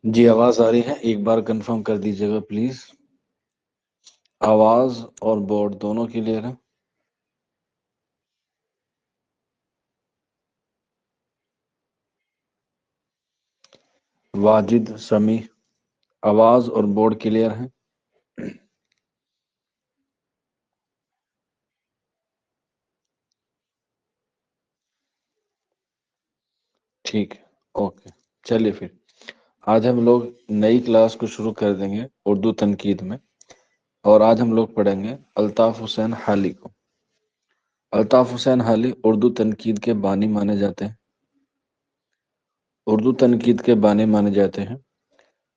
جی آواز آ رہی ہے، ایک بار کنفرم کر دیجیے گا پلیز۔ آواز اور بورڈ دونوں کلیئر ہیں؟ واجد، سمیع، آواز اور بورڈ کلیئر ہیں؟ ٹھیک ہے، اوکے۔ چلیے پھر آج ہم لوگ نئی کلاس کو شروع کر دیں گے اردو تنقید میں، اور آج ہم لوگ پڑھیں گے الطاف حسین حالی کو۔ الطاف حسین حالی اردو تنقید کے بانی مانے جاتے ہیں، اردو تنقید کے بانی مانے جاتے ہیں۔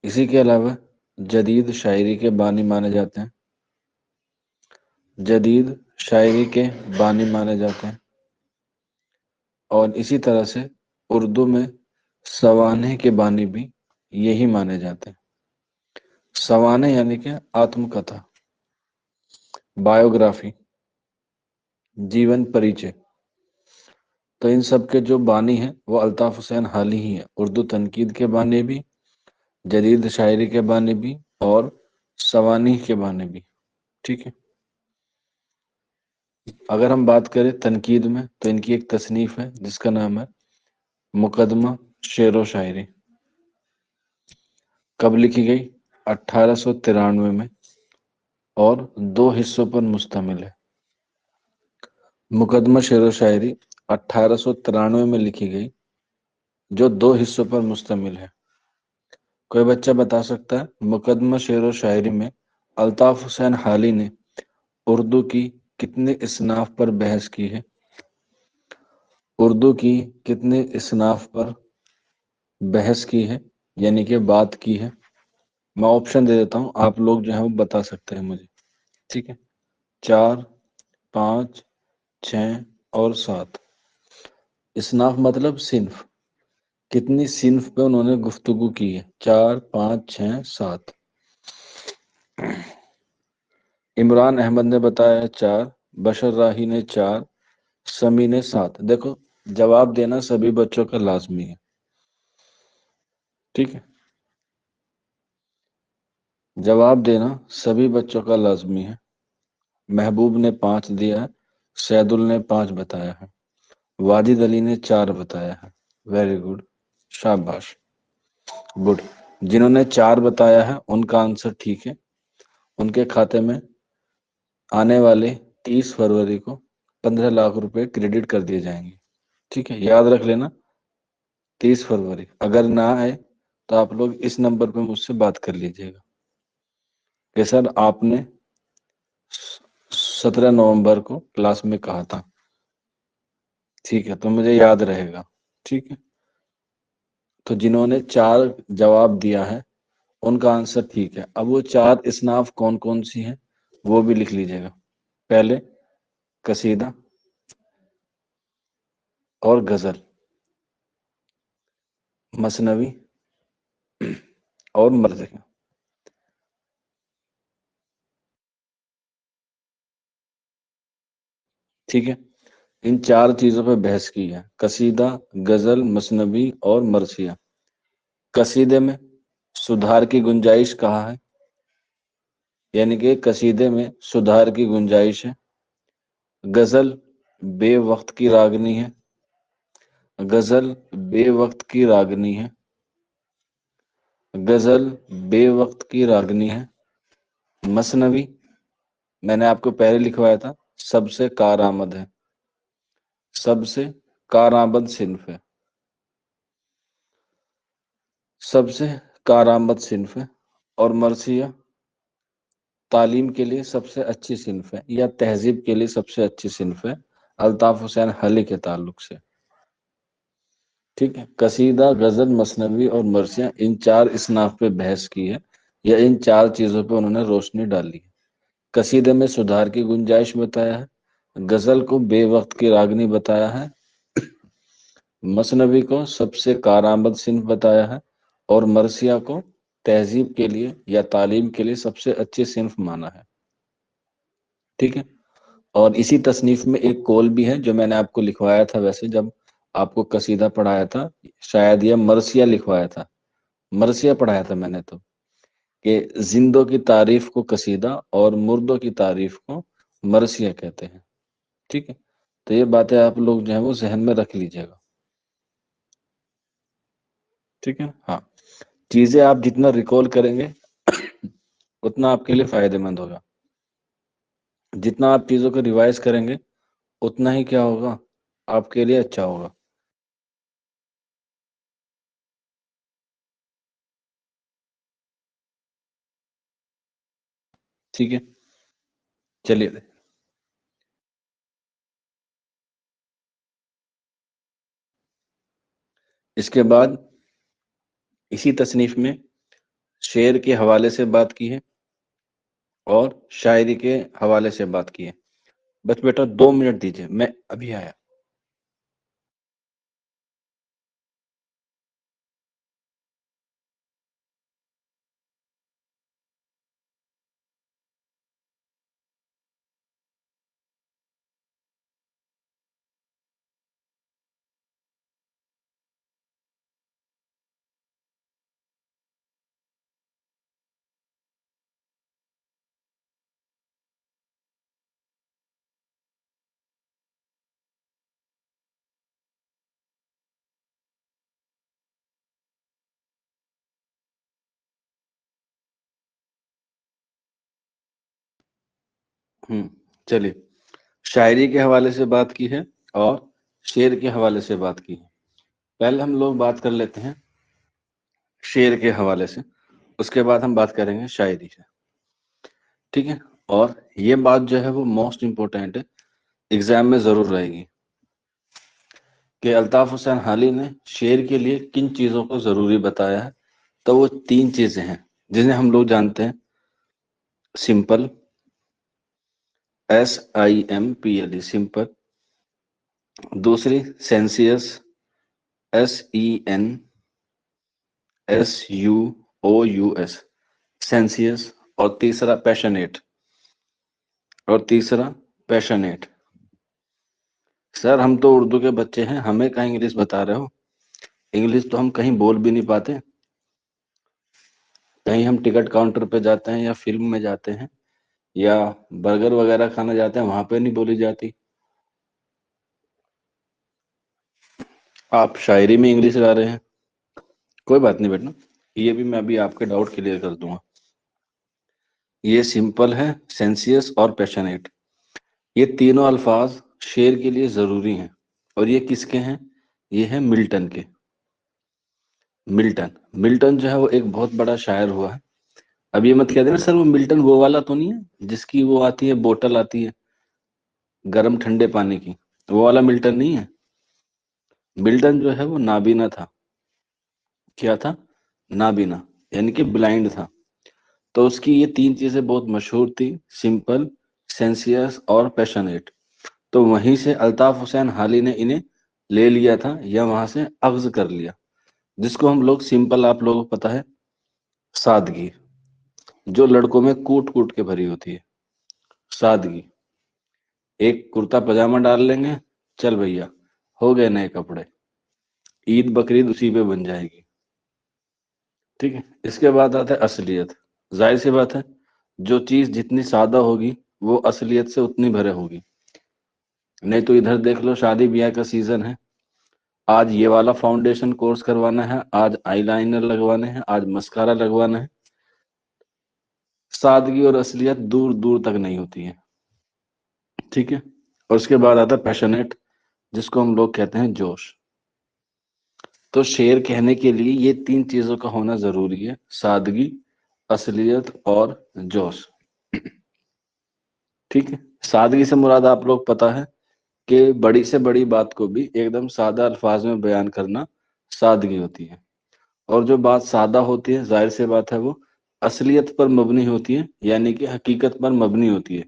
اسی کے علاوہ جدید شاعری کے بانی مانے جاتے ہیں، جدید شاعری کے بانی مانے جاتے ہیں، اور اسی طرح سے اردو میں سوانح کے بانی بھی یہی مانے جاتے ہیں۔ سوانح یعنی کہ آتم کتھا، بایوگرافی، جیون پریچے۔ تو ان سب کے جو بانی ہیں وہ الطاف حسین حالی ہی ہیں، اردو تنقید کے بانی بھی، جدید شاعری کے بانی بھی، اور سوانح کے بانی بھی۔ ٹھیک ہے، اگر ہم بات کریں تنقید میں تو ان کی ایک تصنیف ہے جس کا نام ہے مقدمہ شعر و شاعری۔ کب لکھی گئی؟ 1893 میں، اور 2 حصوں پر مشتمل ہے۔ مقدمہ شعر و شاعری 1893 میں لکھی گئی، جو 2 حصوں پر مشتمل ہے۔ کوئی بچہ بتا سکتا ہے مقدمہ شعر و شاعری میں الطاف حسین حالی نے اردو کی کتنے اصناف پر بحث کی ہے؟ اردو کی کتنے اصناف پر بحث کی ہے، یعنی کہ بات کی ہے؟ میں آپشن دے دیتا ہوں، آپ لوگ جو ہیں وہ بتا سکتے ہیں مجھے۔ ٹھیک ہے، 4، 5، 6 اور 7۔ اصناف مطلب صنف، کتنی صنف پہ انہوں نے گفتگو کی ہے؟ 4، 5، 6، 7۔ عمران احمد نے بتایا ہے 4، بشر راہی نے 4، سمیع نے 7۔ دیکھو جواب دینا سبھی بچوں کا لازمی ہے، ٹھیک ہے، جواب دینا سبھی بچوں کا لازمی ہے۔ محبوب نے 5 دیا ہے، سیدل نے 5 بتایا ہے، واجد علی نے 4 بتایا ہے۔ ویری گڈ، شاباش، گڈ۔ جنہوں نے 4 بتایا ہے ان کا آنسر ٹھیک ہے، ان کے کھاتے میں آنے والے 30 فروری کو 15 لاکھ روپے کریڈٹ کر دیے جائیں گے۔ ٹھیک ہے، یاد رکھ لینا 30 فروری۔ اگر نہ آئے تو آپ لوگ اس نمبر پہ مجھ سے بات کر لیجئے گا کہ سر آپ نے 17 نومبر کو کلاس میں کہا تھا، ٹھیک ہے، تو مجھے یاد رہے گا۔ ٹھیک ہے، تو جنہوں نے 4 جواب دیا ہے ان کا آنسر ٹھیک ہے۔ اب وہ 4 اصناف کون کون سی ہیں وہ بھی لکھ لیجئے گا۔ پہلے قصیدہ اور غزل، مثنوی اور مرثیہ۔ ٹھیک ہے، ان 4 چیزوں پہ بحث کی ہے، قصیدہ، غزل، مثنوی اور مرثیہ۔ قصیدے میں سدھار کی گنجائش کہاں ہے؟ یعنی کہ قصیدے میں سدھار کی گنجائش ہے۔ غزل بے وقت کی راگنی ہے، غزل بے وقت کی راگنی ہے، غزل بے وقت کی راگنی ہے۔ مثنوی میں نے آپ کو پہلے لکھوایا تھا سب سے کارآمد ہے، سب سے کارآمد صنف ہے، سب سے کارآمد صنف ہے۔ اور مرثیہ تعلیم کے لیے سب سے اچھی صنف ہے، یا تہذیب کے لیے سب سے اچھی صنف ہے الطاف حسین حالی کے تعلق سے۔ ٹھیک ہے، قصیدہ، غزل، مثنوی اور مرثیہ، ان 4 اصناف پہ بحث کی ہے، یا ان 4 چیزوں پہ انہوں نے روشنی ڈالی ہے۔ قصیدے میں سدھار کی گنجائش بتایا ہے، غزل کو بے وقت کی راگنی بتایا ہے، مثنوی کو سب سے کارآمد صنف بتایا ہے، اور مرثیہ کو تہذیب کے لیے یا تعلیم کے لیے سب سے اچھی صنف مانا ہے۔ ٹھیک ہے، اور اسی تصنیف میں ایک قول بھی ہے جو میں نے آپ کو لکھوایا تھا، ویسے جب آپ کو قصیدہ پڑھایا تھا شاید یہ مرثیہ لکھوایا تھا، مرثیہ پڑھایا تھا میں نے تو، کہ زندوں کی تعریف کو قصیدہ اور مردوں کی تعریف کو مرثیہ کہتے ہیں. ٹھیک ہے، تو یہ باتیں آپ لوگ جو ہے وہ ذہن میں رکھ لیجیے گا. ٹھیک ہے، ہاں. چیزیں آپ جتنا ریکال کریں گے اتنا آپ کے لیے فائدہ مند ہوگا. جتنا آپ چیزوں کو ریوائز کریں گے اتنا ہی کیا ہوگا آپ کے لیے اچھا ہوگا. ٹھیک ہے، چلیے. اس کے بعد اسی تصنیف میں شعر کے حوالے سے بات کی ہے اور شاعری کے حوالے سے بات کی ہے. بس بیٹا 2 منٹ دیجیے، میں ابھی آیا. چلیے، شاعری کے حوالے سے بات کی ہے اور شعر کے حوالے سے بات کی ہے. پہلے ہم لوگ بات کر لیتے ہیں شعر کے حوالے سے، اس کے بعد ہم بات کریں گے شاعری سے. ٹھیک ہے، اور یہ بات جو ہے وہ موسٹ امپورٹینٹ ہے، ایگزام میں ضرور رہے گی، کہ الطاف حسین حالی نے شعر کے لیے کن چیزوں کو ضروری بتایا ہے. تو وہ 3 چیزیں ہیں جنہیں ہم لوگ جانتے ہیں: سمپل، SIMPLE سمپل. دوسری سینسیس، SENSUOUS سینسیس. اور تیسرا پیشنیٹ. سر ہم تو اردو کے بچے ہیں، ہمیں کہیں انگلش بتا رہے ہو؟ انگلش تو ہم کہیں بول بھی نہیں پاتے. کہیں ہم ٹکٹ کاؤنٹر پہ جاتے ہیں یا فلم میں جاتے ہیں یا برگر وغیرہ کھانا جاتے ہیں، وہاں پہ نہیں بولی جاتی. آپ شاعری میں انگلش گا رہے ہیں. کوئی بات نہیں بیٹا، یہ بھی میں ابھی آپ کے ڈاؤٹ کلیئر کر دوں گا. یہ سمپل ہے، سینسیس اور پیشنیٹ. یہ تینوں الفاظ شعر کے لیے ضروری ہیں. اور یہ کس کے ہیں؟ یہ ہے ملٹن کے. ملٹن جو ہے وہ ایک بہت بڑا شاعر ہوا ہے. اب یہ مت کہہ دینا سر وہ ملٹن وہ والا تو نہیں ہے جس کی وہ آتی ہے بوتل آتی ہے گرم ٹھنڈے پانی کی، وہ والا ملٹن نہیں ہے. ملٹن جو ہے وہ نابینا تھا. کیا تھا؟ نابینا، یعنی کہ بلائنڈ تھا. تو اس کی یہ 3 چیزیں بہت مشہور تھی: سمپل، سینسیس اور پیشنیٹ. تو وہیں سے الطاف حسین حالی نے انہیں لے لیا تھا یا وہاں سے اخذ کر لیا، جس کو ہم لوگ سمپل، آپ لوگوں کو پتا ہے، سادگی، جو لڑکوں میں کوٹ کوٹ کے بھری ہوتی ہے. سادگی، ایک کرتا پاجامہ ڈال لیں گے، چل بھیا ہو گئے نئے کپڑے، عید بقرعید اسی پہ بن جائے گی. ٹھیک ہے، اس کے بعد آتا ہے اصلیت. ظاہر سی بات ہے، جو چیز جتنی سادہ ہوگی وہ اصلیت سے اتنی بھرے ہوگی. نہیں تو ادھر دیکھ لو، شادی بیاہ کا سیزن ہے، آج یہ والا فاؤنڈیشن کورس کروانا ہے، آج آئی لائنر لگوانے ہیں، آج مسکارا لگوانا ہے. سادگی اور اصلیت دور دور تک نہیں ہوتی ہے. ٹھیک ہے، اور اس کے بعد آتا ہے پیشنیٹ، جس کو ہم لوگ کہتے ہیں جوش. تو شعر کہنے کے لیے یہ 3 چیزوں کا ہونا ضروری ہے: سادگی، اصلیت اور جوش. ٹھیک ہے، سادگی سے مراد آپ لوگ پتا ہے کہ بڑی سے بڑی بات کو بھی ایک دم سادہ الفاظ میں بیان کرنا سادگی ہوتی ہے. اور جو بات سادہ ہوتی ہے، ظاہر سی بات ہے، وہ اصلیت پر مبنی ہوتی ہے، یعنی کہ حقیقت پر مبنی ہوتی ہے.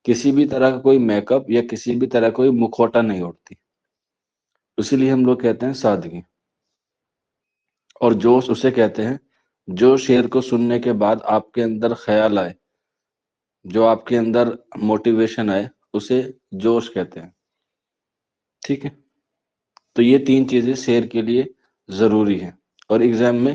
کسی بھی طرح کا کوئی میک اپ یا کسی بھی طرح کوئی مکھوٹا نہیں اڑتی. اسی لیے ہم لوگ کہتے ہیں سادگی. اور جوش اسے کہتے ہیں جو شعر کو سننے کے بعد آپ کے اندر خیال آئے، جو آپ کے اندر موٹیویشن آئے، اسے جوش کہتے ہیں. ٹھیک ہے، تو یہ 3 چیزیں شعر کے لیے ضروری ہیں. اور ایگزام میں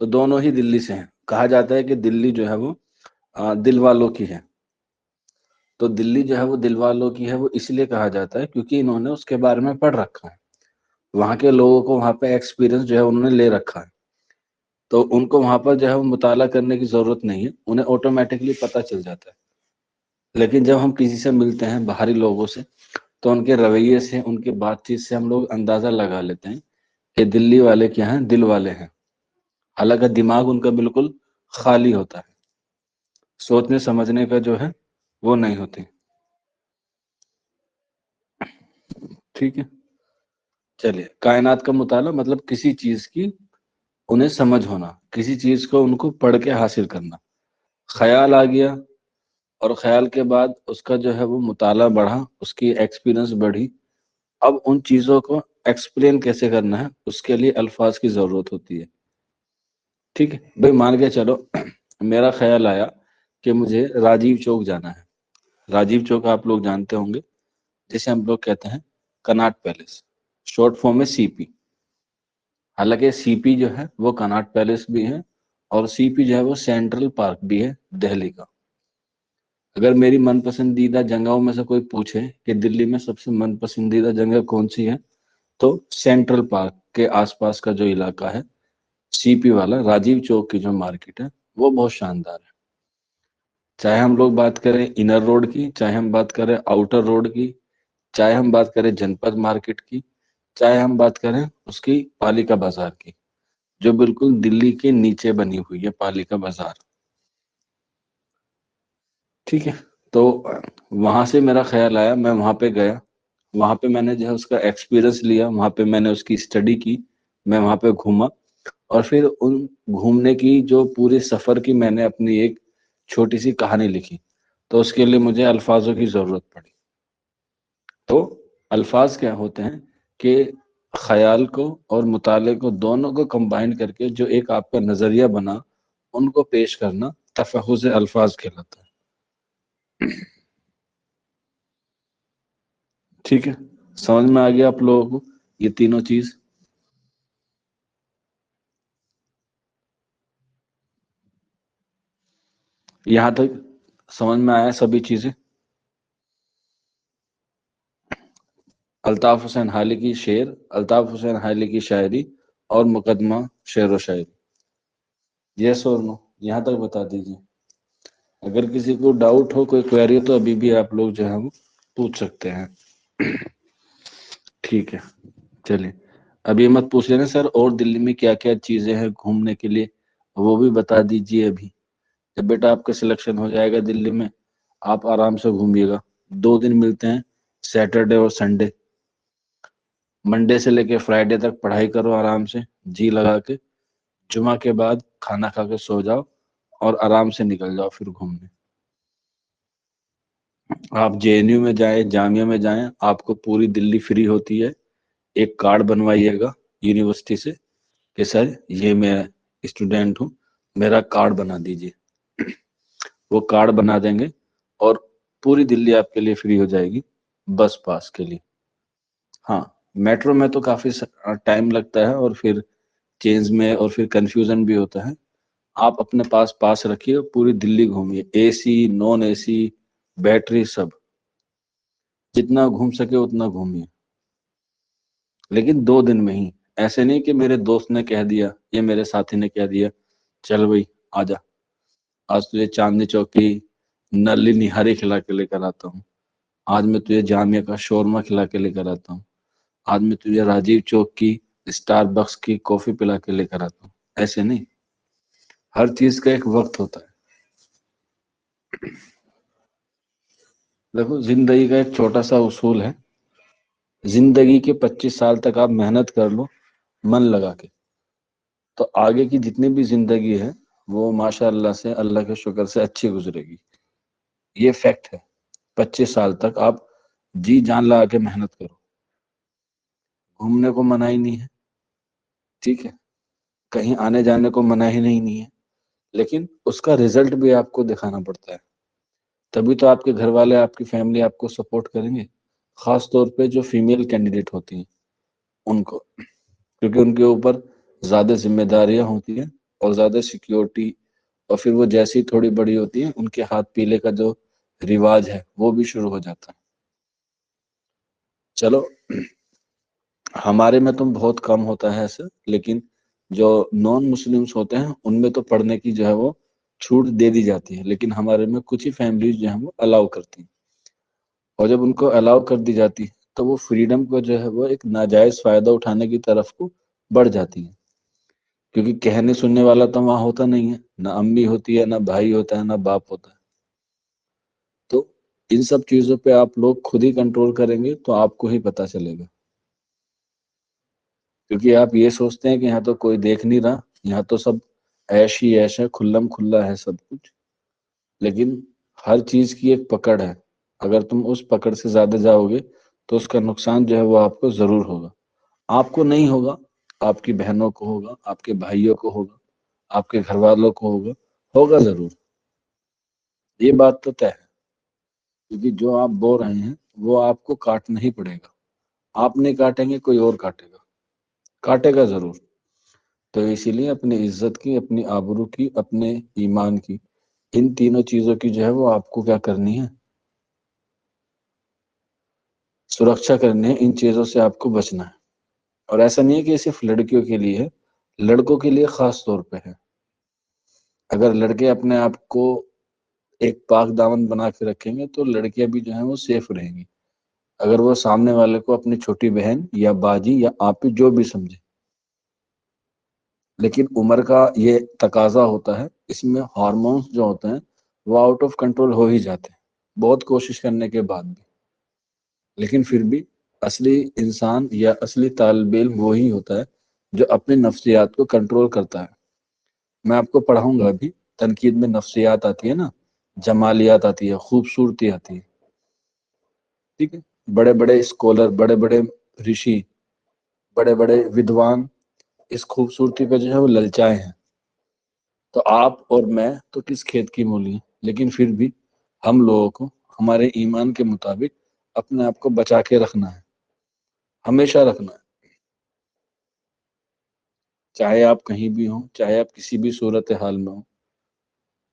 تو دونوں ہی دلی سے ہیں. کہا جاتا ہے کہ دلی جو ہے وہ دل والوں کی ہے. تو دلی جو ہے وہ دل والوں کی ہے، وہ اس لیے کہا جاتا ہے کیونکہ انہوں نے اس کے بارے میں پڑھ رکھا ہے. وہاں کے لوگوں کو وہاں پہ ایکسپیرینس جو ہے انہوں نے لے رکھا ہے. تو ان کو وہاں پر جو ہے وہ مطالعہ کرنے کی ضرورت نہیں ہے، انہیں آٹومیٹکلی پتہ چل جاتا ہے. لیکن جب ہم کسی سے ملتے ہیں باہری لوگوں سے، تو ان کے رویے سے، ان کی بات چیت سے ہم لوگ اندازہ لگا لیتے ہیں کہ دلی والے کیا ہیں، دل والے ہیں. حالانکہ دماغ ان کا بالکل خالی ہوتا ہے، سوچنے سمجھنے کا جو ہے وہ نہیں ہوتی. ٹھیک ہے. چلیے، کائنات کا مطالعہ مطلب کسی چیز کی انہیں سمجھ ہونا، کسی چیز کو ان کو پڑھ کے حاصل کرنا. خیال آ گیا، اور خیال کے بعد اس کا جو ہے وہ مطالعہ بڑھا، اس کی ایکسپیرینس بڑھی. اب ان چیزوں کو ایکسپلین کیسے کرنا ہے، اس کے لیے الفاظ کی ضرورت ہوتی ہے. ٹھیک ہے بھائی، مان کے چلو میرا خیال آیا کہ مجھے راجیو چوک جانا ہے. راجیو چوک آپ لوگ جانتے ہوں گے، جسے ہم لوگ کہتے ہیں کناٹ پیلس، شارٹ فارم میں سی پی. حالانکہ سی پی جو ہے وہ کناٹ پیلس بھی ہے، اور سی پی جو ہے وہ سینٹرل پارک بھی ہے دہلی کا. اگر میری من پسندیدہ جگہوں میں سے کوئی پوچھے کہ دلی میں سب سے من پسندیدہ جگہ کون سی ہے، تو سینٹرل پارک کے آس پاس کا جو علاقہ ہے، سی پی والا راجیو چوک کی جو مارکیٹ ہے، وہ بہت شاندار ہے. چاہے ہم لوگ بات کریں انر روڈ کی، چاہے ہم بات کریں آؤٹر روڈ کی، چاہے ہم بات کریں جنپت مارکیٹ کی، چاہے ہم بات کریں اس کی پالیکا بازار کی، جو بالکل دلی کے نیچے بنی ہوئی ہے پالیکا بازار. ٹھیک ہے. تو وہاں سے میرا خیال آیا، میں وہاں پہ گیا. وہاں پہ میں نے جو ہے اس کا ایکسپیرینس لیا، وہاں پہ میں نے اس کی اسٹڈی کی، میں وہاں پہ گھوما. اور پھر ان گھومنے کی جو پورے سفر کی میں نے اپنی ایک چھوٹی سی کہانی لکھی. تو اس کے لیے مجھے الفاظوں کی ضرورت پڑی. تو الفاظ کیا ہوتے ہیں کہ خیال کو اور مطالعے کو دونوں کو کمبائن کر کے جو ایک آپ کا نظریہ بنا، ان کو پیش کرنا تفحص الفاظ کہلاتا ہے. ٹھیک ہے، سمجھ میں آ گیا آپ لوگوں کو یہ تینوں چیز؟ یہاں تک سمجھ میں آیا سبھی چیزیں؟ الطاف حسین حالی کی شعر، الطاف حسین حالی کی شاعری اور مقدمہ شعر و شاعری. یس اور نو، یہاں تک بتا دیجیے. اگر کسی کو ڈاؤٹ ہو، کوئی کوئری، تو ابھی بھی آپ لوگ جو ہے وہ پوچھ سکتے ہیں. ٹھیک ہے. چلیے، اب یہ مت پوچھ لینا سر اور دلی میں کیا کیا چیزیں ہیں گھومنے کے لیے، وہ بھی بتا دیجیے. ابھی جب بیٹا آپ کا سلیکشن ہو جائے گا دلی میں، آپ آرام سے گھومیے گا. 2 دن ملتے ہیں، سیٹرڈے اور سنڈے. منڈے سے لے کے فرائیڈے تک پڑھائی کرو آرام سے، جی لگا کے. جمعہ کے بعد کھانا کھا کے سو جاؤ، اور آرام سے نکل جاؤ پھر گھومنے. آپ جے این یو میں جائیں، جامعہ میں جائیں، آپ کو پوری دلی فری ہوتی ہے. ایک کارڈ بنوائیے گا یونیورسٹی سے کہ سر یہ میں اسٹوڈینٹ ہوں، میرا کارڈ بنا دیجیے. وہ کارڈ بنا دیں گے، اور پوری دلی آپ کے لیے فری ہو جائے گی بس پاس کے لیے. ہاں، میٹرو میں تو کافی ٹائم لگتا ہے، اور پھر چینج میں اور پھر کنفیوژن بھی ہوتا ہے. آپ اپنے پاس رکھیے، پوری دلی گھومیے، اے سی نان اے سی بیٹری سب، جتنا گھوم سکے اتنا گھومیے. لیکن 2 دن میں ہی. ایسے نہیں کہ میرے دوست نے کہہ دیا یا میرے ساتھی نے کہہ دیا چل بھائی آ جا، آج تجھے چاندنی چوک کی نلی نہاری کھلا کے لے کر آتا ہوں، آج میں تجھے جامعہ کا شورما کھلا کے لے کر آتا ہوں، آج میں تجھے راجیو چوک کی اسٹار بکس کی کافی پلا کے لے کر آتا ہوں. ایسے نہیں، ہر چیز کا ایک وقت ہوتا ہے. دیکھو، زندگی کا ایک چھوٹا سا اصول ہے، زندگی کے 25 سال تک آپ محنت کر لو من لگا کے، تو آگے کی جتنی بھی زندگی ہے وہ ماشاء اللہ سے، اللہ کے شکر سے اچھی گزرے گی. یہ فیکٹ ہے. 25 سال تک آپ جی جان لگا کے محنت کرو. گھومنے کو منع ہی نہیں ہے، ٹھیک ہے، کہیں آنے جانے کو منع ہی نہیں ہے، لیکن اس کا رزلٹ بھی آپ کو دکھانا پڑتا ہے. تبھی تو آپ کے گھر والے، آپ کی فیملی آپ کو سپورٹ کریں گے. خاص طور پہ جو فیمیل کینڈیڈیٹ ہوتی ہیں ان کو، کیونکہ ان کے اوپر زیادہ ذمہ داریاں ہوتی ہیں، اور زیادہ سیکیورٹی، اور پھر وہ جیسی تھوڑی بڑی ہوتی ہیں ان کے ہاتھ پیلے کا جو رواج ہے وہ بھی شروع ہو جاتا ہے۔ چلو ہمارے میں تو بہت کم ہوتا ہے ایسے، لیکن جو نان مسلمس ہوتے ہیں ان میں تو پڑھنے کی جو ہے وہ چھوٹ دے دی جاتی ہے، لیکن ہمارے میں کچھ ہی فیملیز جو ہیں وہ الاؤ کرتی ہیں، اور جب ان کو الاؤ کر دی جاتی ہے تو وہ فریڈم کو جو ہے وہ ایک ناجائز فائدہ اٹھانے کی طرف کو بڑھ جاتی ہیں، کیونکہ کہنے سننے والا تو وہاں ہوتا نہیں ہے، نہ امی ہوتی ہے، نہ بھائی ہوتا ہے، نہ باپ ہوتا ہے۔ تو ان سب چیزوں پہ آپ لوگ خود ہی کنٹرول کریں گے تو آپ کو ہی پتا چلے گا، کیونکہ آپ یہ سوچتے ہیں کہ یہاں تو کوئی دیکھ نہیں رہا، یہاں تو سب عیش ہی عیش ہے، کھلم کھلا ہے سب کچھ، لیکن ہر چیز کی ایک پکڑ ہے، اگر تم اس پکڑ سے زیادہ جاؤ گے تو اس کا نقصان جو ہے وہ آپ کو ضرور ہوگا، آپ کو نہیں ہوگا، آپ کی بہنوں کو ہوگا، آپ کے بھائیوں کو ہوگا، آپ کے گھر والوں کو ہوگا، ہوگا ضرور، یہ بات تو طے ہے، کیونکہ جو آپ بو رہے ہیں وہ آپ کو کاٹنا ہی پڑے گا، آپ نہیں کاٹیں گے کوئی اور کاٹے گا، کاٹے گا ضرور۔ تو اسی لیے اپنی عزت کی، اپنی آبرو کی، اپنے ایمان کی، ان تینوں چیزوں کی جو ہے وہ آپ کو کیا کرنی ہے، سرکشا کرنی ہے، ان چیزوں سے آپ کو بچنا ہے۔ اور ایسا نہیں ہے کہ صرف لڑکیوں کے لیے ہے، لڑکوں کے لیے خاص طور پہ ہے۔ اگر لڑکے اپنے آپ کو ایک پاک دامن بنا کے رکھیں گے تو لڑکیاں بھی جو ہیں وہ سیف رہیں گی، اگر وہ سامنے والے کو اپنی چھوٹی بہن یا باجی یا آپی جو بھی سمجھے، لیکن عمر کا یہ تقاضا ہوتا ہے، اس میں ہارمونز جو ہوتے ہیں وہ آؤٹ آف کنٹرول ہو ہی جاتے ہیں بہت کوشش کرنے کے بعد بھی، لیکن پھر بھی اصلی انسان یا اصلی طالب علم وہی ہوتا ہے جو اپنے نفسیات کو کنٹرول کرتا ہے۔ میں آپ کو پڑھاؤں گا ابھی، تنقید میں نفسیات آتی ہے نا، جمالیات آتی ہے، خوبصورتی آتی ہے، ٹھیک ہے، بڑے بڑے اسکالر، بڑے بڑے رشی، بڑے بڑے ودوان اس خوبصورتی پہ جو ہے وہ للچائے ہیں، تو آپ اور میں تو کس کھیت کی مولی ہیں، لیکن پھر بھی ہم لوگوں کو ہمارے ایمان کے مطابق اپنے آپ کو بچا کے رکھنا ہے، ہمیشہ رکھنا ہے، چاہے آپ کہیں بھی ہوں، چاہے آپ کسی بھی صورت حال میں ہوں،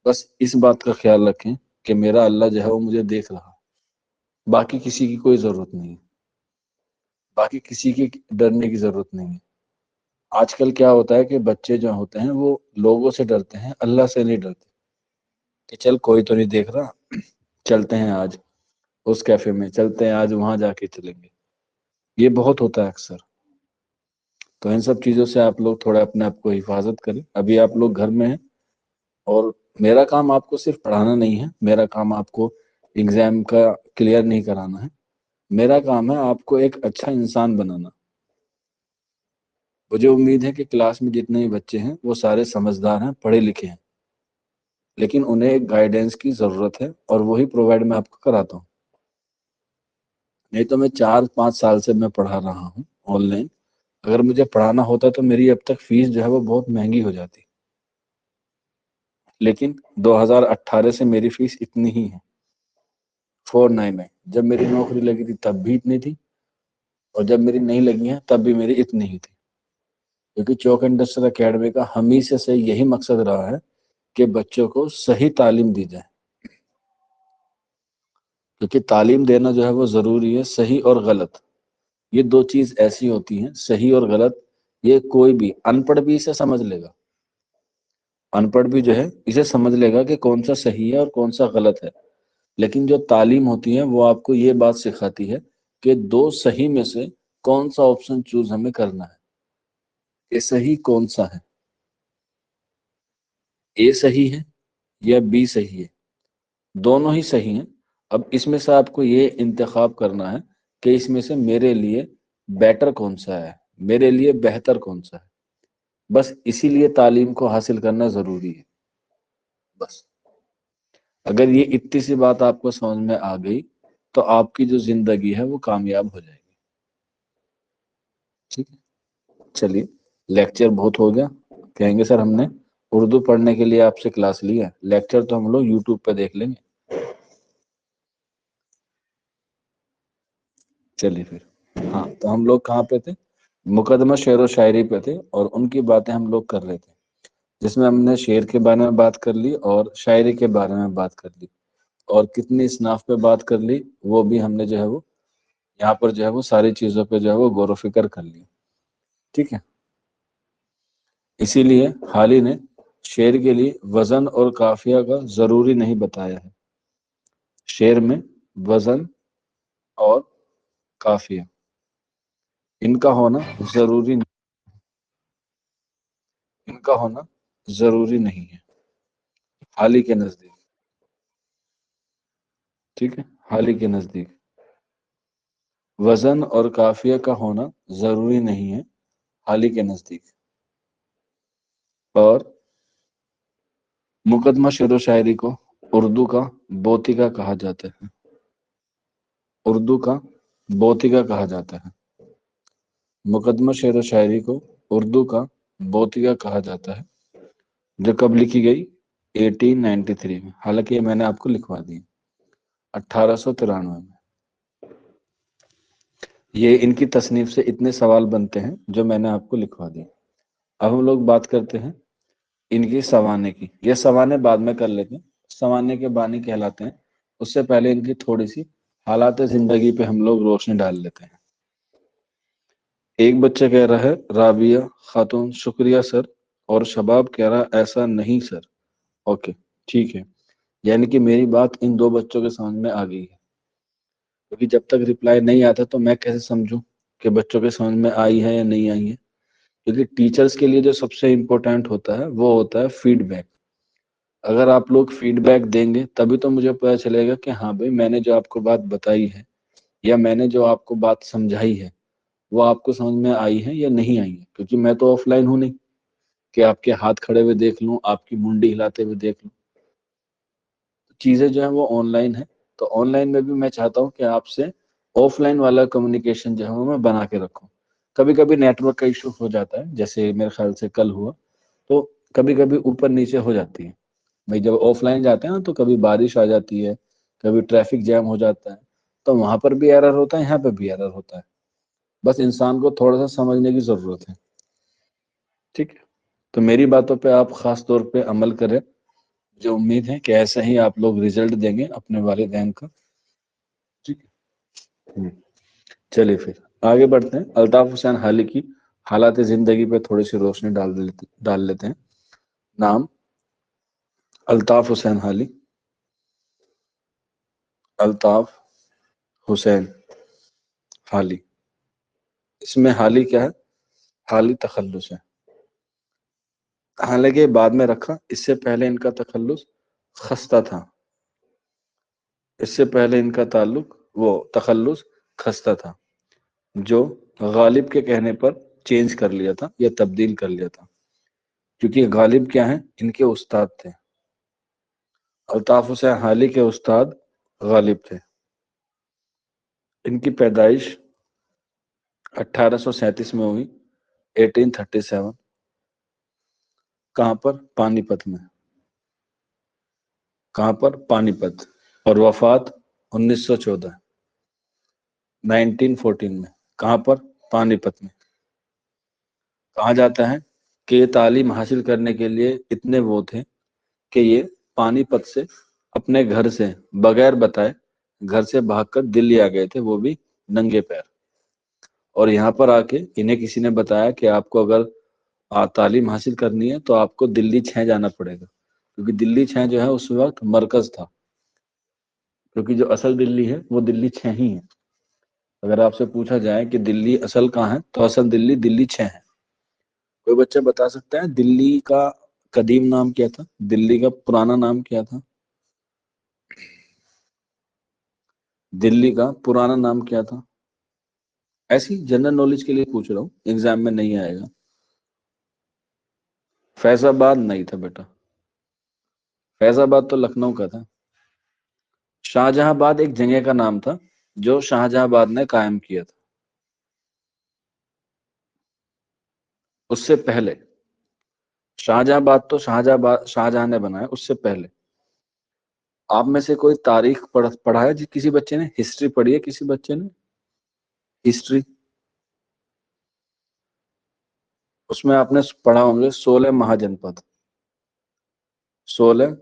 بس اس بات کا خیال رکھیں کہ میرا اللہ جو ہے وہ مجھے دیکھ رہا، باقی کسی کی کوئی ضرورت نہیں ہے، باقی کسی کی ڈرنے کی ضرورت نہیں ہے۔ آج کل کیا ہوتا ہے کہ بچے جو ہوتے ہیں وہ لوگوں سے ڈرتے ہیں، اللہ سے نہیں ڈرتے، کہ چل کوئی تو نہیں دیکھ رہا، چلتے ہیں آج اس کیفے میں، چلتے ہیں آج وہاں جا کے چلیں گے، یہ بہت ہوتا ہے اکثر۔ تو ان سب چیزوں سے آپ لوگ تھوڑا اپنے آپ کو حفاظت کریں، ابھی آپ لوگ گھر میں ہیں، اور میرا کام آپ کو صرف پڑھانا نہیں ہے، میرا کام آپ کو ایگزام کا کلیئر نہیں کرانا ہے، میرا کام ہے آپ کو ایک اچھا انسان بنانا۔ مجھے امید ہے کہ کلاس میں جتنے بھی بچے ہیں وہ سارے سمجھدار ہیں، پڑھے لکھے ہیں، لیکن انہیں ایک گائیڈنس کی ضرورت ہے، اور وہی پرووائڈ میں آپ کو کراتا ہوں۔ نہیں تو میں 4-5 سال سے میں پڑھا رہا ہوں آن لائن، اگر مجھے پڑھانا ہوتا تو میری اب تک فیس جو ہے وہ بہت مہنگی ہو جاتی، لیکن 2018 سے میری فیس اتنی ہی ہے، 49 ہے، جب میری نوکری لگی تھی تب بھی اتنی تھی، اور جب میری نہیں لگی ہے تب بھی میری اتنی ہی تھی، کیونکہ چوک انڈسٹریل اکیڈمی کا ہمیشہ سے یہی مقصد رہا ہے کہ بچوں کو صحیح تعلیم دی جائے، کیونکہ تعلیم دینا جو ہے وہ ضروری ہے، صحیح اور غلط، یہ دو چیز ایسی ہوتی ہیں، صحیح اور غلط، یہ کوئی بھی ان پڑھ بھی اسے سمجھ لے گا، ان پڑھ بھی جو ہے اسے سمجھ لے گا کہ کون سا صحیح ہے اور کون سا غلط ہے، لیکن جو تعلیم ہوتی ہے وہ آپ کو یہ بات سکھاتی ہے کہ دو صحیح میں سے کون سا آپشن چوز ہمیں کرنا ہے، کہ صحیح کون سا ہے، اے صحیح ہے یا بی صحیح ہے، دونوں ہی صحیح ہیں، اب اس میں سے آپ کو یہ انتخاب کرنا ہے کہ اس میں سے میرے لیے بیٹر کون سا ہے، میرے لیے بہتر کون سا ہے، بس اسی لیے تعلیم کو حاصل کرنا ضروری ہے، بس اگر یہ اتنی سی بات آپ کو سمجھ میں آ گئی تو آپ کی جو زندگی ہے وہ کامیاب ہو جائے گی، ٹھیک ہے، چلیے لیکچر بہت ہو گیا، کہیں گے سر ہم نے اردو پڑھنے کے لیے آپ سے کلاس لی ہے، لیکچر تو ہم لوگ یوٹیوب پہ دیکھ لیں گے، چلیے پھر، ہاں تو ہم لوگ کہاں پہ تھے، مقدمہ شعر و شاعری پہ تھے، اور ان کی باتیں ہم لوگ کر رہے تھے، جس میں ہم نے شعر کے بارے میں بات کر لی اور شاعری کے بارے میں بات کر لی، اور کتنی اصناف پہ بات کر لی وہ بھی ہم نے جو ہے وہ یہاں پر جو ہے وہ ساری چیزوں پہ جو ہے وہ غور و فکر کر لی. ٹھیک ہے. اسی لیے حالی نے شعر کے لیے وزن اور قافیہ کا ضروری نہیں بتایا ہے. شعر میں وزن اور قافیہ ان کا ہونا ضروری نہیں ہے حالی کے نزدیک. ٹھیک ہے. حالی کے نزدیک وزن اور قافیہ کا ہونا ضروری نہیں ہے حالی کے نزدیک. اور مقدمہ شعر و شاعری کو اردو کا بوتیکا کہا جاتا ہے. اردو کا بوتیکا کہا جاتا ہے. مقدمہ شعر و شاعری کو اردو کا بوتیکا کہا جاتا ہے، جو کب لکھی گئی؟ 1893 میں. حالانکہ یہ میں نے آپ کو لکھوا دی 1893 میں. یہ ان کی تصنیف سے اتنے سوال بنتے ہیں جو میں نے آپ کو لکھوا دی. اب ہم لوگ بات کرتے ہیں ان کی سوانے کی. یہ سوانے بعد میں کر لیتے ہیں، سوانے کے بانی کہلاتے ہیں. اس سے پہلے ان کی تھوڑی سی حالات زندگی پہ ہم لوگ روشنی ڈال لیتے ہیں. ایک بچہ کہہ رہا ہے رابعہ خاتون شکریہ سر، اور شباب کہہ رہا ایسا نہیں سر. اوکے ٹھیک ہے. یعنی کہ میری بات ان دو بچوں کے سمجھ میں آ گئی ہے، کیونکہ جب تک رپلائی نہیں آتا تو میں کیسے سمجھوں کہ بچوں کے سمجھ میں آئی ہے یا نہیں آئی ہے. کیونکہ ٹیچرز کے لیے جو سب سے امپورٹنٹ ہوتا ہے وہ ہوتا ہے فیڈ بیک. اگر آپ لوگ فیڈ بیک دیں گے تبھی تو مجھے پتا چلے گا کہ ہاں بھائی میں نے جو آپ کو بات بتائی ہے یا میں نے جو آپ کو بات سمجھائی ہے وہ آپ کو سمجھ میں آئی ہے یا نہیں آئی ہے. کیونکہ میں تو آف لائن ہوں نہیں کہ آپ کے ہاتھ کھڑے ہوئے دیکھ لوں، آپ کی منڈی ہلاتے ہوئے دیکھ لوں. چیزیں جو ہیں وہ آن لائن ہے. تو آن لائن میں بھی میں چاہتا ہوں کہ آپ سے آف لائن والا کمیونیکیشن جو ہے وہ میں بنا کے رکھوں. کبھی کبھی نیٹ ورک کا ایشو ہو جاتا ہے، جیسے میرے خیال سے کل ہوا، تو کبھی کبھی اوپر نیچے ہو جاتی ہے. بھائی جب آف لائن جاتے ہیں نا تو کبھی بارش آ جاتی ہے، کبھی ٹریفک جام ہو جاتا ہے، تو وہاں پر بھی ایرر ہوتا ہے، یہاں پہ بھی ایرر ہوتا ہے. بس انسان کو تھوڑا سا سمجھنے کی ضرورت ہے. ٹھیک ہے. تو میری باتوں پہ آپ خاص طور پہ عمل کریں. جو امید ہے کہ ایسے ہی آپ لوگ ریزلٹ دیں گے اپنے والدین کا. ٹھیک ہے. چلیے پھر آگے بڑھتے ہیں. الطاف حسین حالی کی حالات زندگی پہ تھوڑی سی روشنی ڈال لیتے ہیں. نام الطاف حسین حالی. الطاف حسین حالی. اس میں حالی کیا ہے؟ حالی تخلص ہے. حالانکہ بعد میں رکھا، اس سے پہلے ان کا تخلص خستہ تھا. اس سے پہلے ان کا تعلق وہ تخلص خستہ تھا، جو غالب کے کہنے پر چینج کر لیا تھا یا تبدیل کر لیا تھا. کیونکہ غالب کیا ہیں؟ ان کے استاد تھے. الطاف حسین حالی کے استاد غالب تھے. ان کی پیدائش 1837 میں ہوئی. 1837. کہاں پر؟ پانی پت میں. کہاں پر؟ پانی پت. اور وفات 1914 1914 میں. کہاں پر؟ پانی پت میں. کہا جاتا ہے کہ یہ تعلیم حاصل کرنے کے لیے اتنے وہ تھے کہ یہ پانی پت سے اپنے گھر سے بغیر بتائے گھر سے بھاگ کر دلی آ گئے تھے، وہ بھی ننگے پیر. اور یہاں پر آ کے انہیں کسی نے بتایا کہ آپ کو اگر تعلیم حاصل کرنی ہے تو آپ کو دلی 6 جانا پڑے گا، کیونکہ دلی 6 جو ہے اس وقت مرکز تھا. کیونکہ جو اصل دلی ہے وہ دلی 6 ہی ہے. اگر آپ سے پوچھا جائے کہ دلی اصل کہاں ہے تو اصل دلی 6 ہے. کوئی بچہ بتا سکتا ہے دلی کا قدیم نام کیا تھا؟ دلی کا پرانا نام کیا تھا؟ دلی کا پرانا نام کیا تھا؟ ایسی جنرل نالج کے لیے پوچھ رہا ہوں، ایگزام میں نہیں آئے گا. فیض آباد نہیں تھا بیٹا. فیض آباد تو لکھنؤ کا تھا. شاہجہاں آباد ایک جگہ کا نام تھا جو شاہجہاں آباد نے قائم کیا تھا. اس سے پہلے شاہجہاں آباد تو شاہجہاں نے بنایا. اس سے پہلے آپ میں سے کوئی تاریخ پڑھا ہے؟ کسی بچے نے ہسٹری پڑھی ہے؟ کسی بچے نے ہسٹری؟ اس میں آپ نے پڑھا ہوں گے 16 مہاجن پد. 16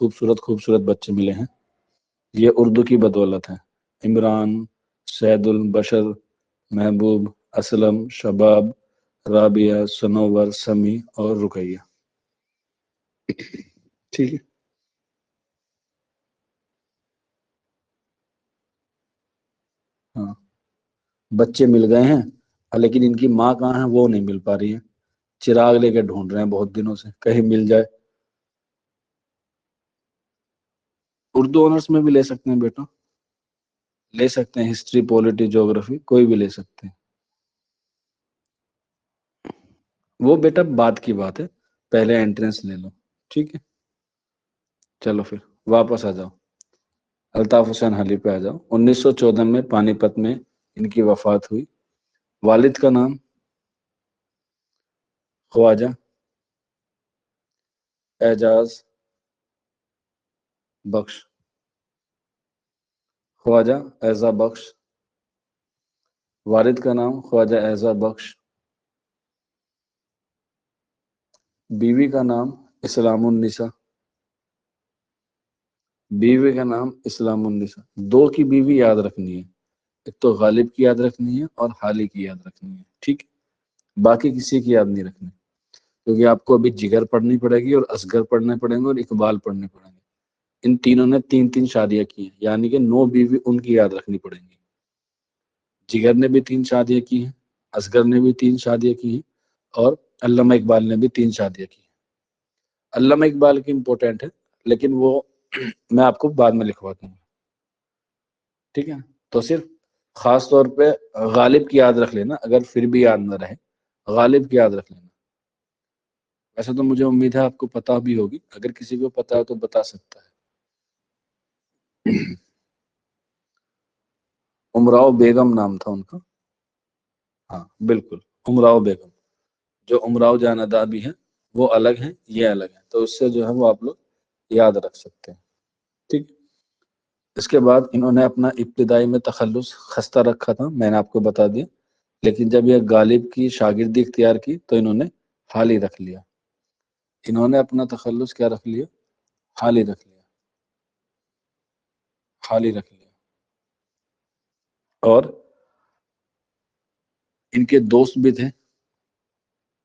خوبصورت خوبصورت بچے ملے ہیں، یہ اردو کی بدولت ہے۔ عمران، سید البشر، محبوب، اسلم، شباب، رابعہ، سنور، سمی اور رقیہ۔ ٹھیک ہے، ہاں بچے مل گئے ہیں، لیکن ان کی ماں کہاں ہے وہ نہیں مل پا رہی ہے، چراغ لے کے ڈھونڈ رہے ہیں بہت دنوں سے، کہیں مل جائے۔ اردو آنرس میں بھی لے سکتے ہیں بیٹا، لے سکتے ہیں، ہسٹری، پولیٹی، جغرافی کوئی بھی لے سکتے ہیں۔ وہ بیٹا بعد کی بات ہے، پہلے انٹرنس لے لو، ٹھیک ہے۔ چلو پھر واپس آ جاؤ، الطاف حسین حلی پہ آ جاؤ۔ 1914 میں پانی پت میں ان کی وفات ہوئی۔ والد کا نام خواجہ اعجاز بخش، خواجہ اعزا بخش، والد کا نام خواجہ اعزا بخش، بیوی کا نام اسلام النساء، بیوی کا نام اسلام النساء۔ دو کی بیوی یاد رکھنی ہے، ایک تو غالب کی یاد رکھنی ہے اور حالی کی یاد رکھنی ہے، ٹھیک ہے، باقی کسی کی یاد نہیں رکھنی، کیونکہ آپ کو ابھی جگر پڑھنی پڑے گی اور اصغر پڑھنے پڑیں گے اور اقبال پڑھنے پڑیں گے۔ ان تینوں نے تین تین شادیاں کی ہیں، یعنی کہ 9 بیوی ان کی یاد رکھنی پڑیں گی۔ جگر نے بھی 3 شادیاں کی ہیں، اصغر نے بھی 3 شادیاں کی ہیں، اور علامہ اقبال نے بھی 3 شادیاں کی ہیں۔ علامہ اقبال کی امپورٹنٹ ہے، لیکن وہ میں آپ کو بعد میں لکھوا دوں گا، ٹھیک ہے۔ تو صرف خاص طور پہ غالب کی یاد رکھ لینا، اگر پھر بھی یاد نہ رہے غالب کی یاد رکھ لینا۔ ویسے تو مجھے امید ہے آپ کو پتا بھی ہوگی، اگر کسی کو پتا ہے تو بتا سکتا ہے۔ امراؤ بیگم نام تھا ان کا، ہاں بالکل، امراؤ بیگم۔ جو امراؤ جان ادا بھی ہیں وہ الگ ہیں، یہ الگ ہیں، تو اس سے جو ہے وہ آپ لوگ یاد رکھ سکتے ہیں، ٹھیک۔ اس کے بعد انہوں نے اپنا ابتدائی میں تخلص خستہ رکھا تھا، میں نے آپ کو بتا دیا، لیکن جب یہ غالب کی شاگردی اختیار کی تو انہوں نے حالی رکھ لیا۔ انہوں نے اپنا تخلص کیا رکھ لیا؟ حالی رکھ لیا، حالی رکھ لیا۔ اور ان کے دوست بھی تھے